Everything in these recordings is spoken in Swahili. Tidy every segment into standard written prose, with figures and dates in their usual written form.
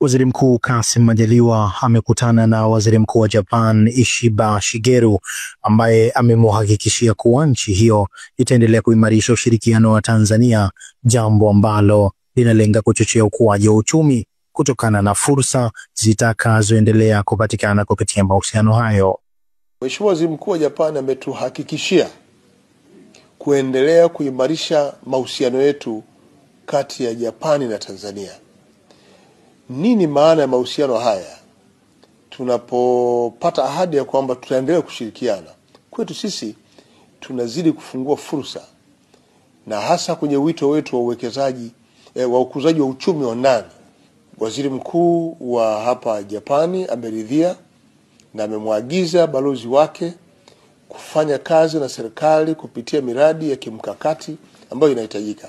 Waziri Mkuu Kassim Majaliwa amekutana na Waziri Mkuu wa Japan Ishiba Shigeru ambaye amemhakikishia kuwa nchi hiyo itaendelea kuimarisha ushirikiano wa Tanzania, jambo ambalo linalenga kuchochea ukuaji wa uchumi kutokana na fursa zitakazoendelea kupatikana kupitia mahusiano hayo. Mheshimiwa Waziri Mkuu wa Japan ametuhakikishia kuendelea kuimarisha mahusiano yetu kati ya Japani na Tanzania. Nini maana ya mahusiano haya? Tunapopata ahadi ya kwamba tutaendelea kushirikiana, kwetu sisi tunazidi kufungua fursa, na hasa kwenye wito wetu wa uwekezaji wa ukuzaji wa uchumi wa ndani. Waziri Mkuu wa hapa Japani ameridhia na amemwagiza balozi wake kufanya kazi na serikali kupitia miradi ya kimkakati ambayo inahitajika.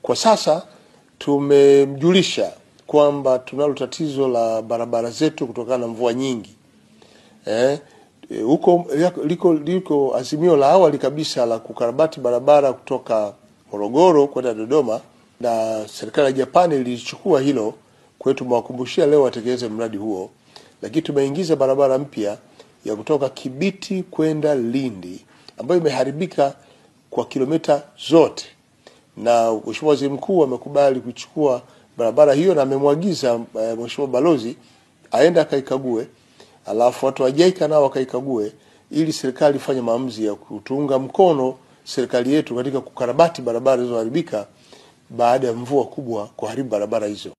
Kwa sasa tumemjulisha kwamba tunalo tatizo la barabara zetu kutokana na mvua nyingi. Huko liko azimio la awali kabisa la kukarabati barabara kutoka Morogoro kwenda Dodoma, na serikali ya Japani ilichukua hilo. Kwetu tumewakumbushia leo watekeleze mradi huo, lakini tumeingiza barabara mpya ya kutoka Kibiti kwenda Lindi ambayo imeharibika kwa kilomita zote, na Mheshimiwa Waziri Mkuu amekubali kuchukua barabara hiyo na amemwagiza Mheshimiwa balozi aende akaikague, alafu watu wa JICA nao wakaikague, ili serikali ifanye maamuzi ya kutunga mkono serikali yetu katika kukarabati barabara zilizoharibika baada ya mvua kubwa kuharibu barabara hizo.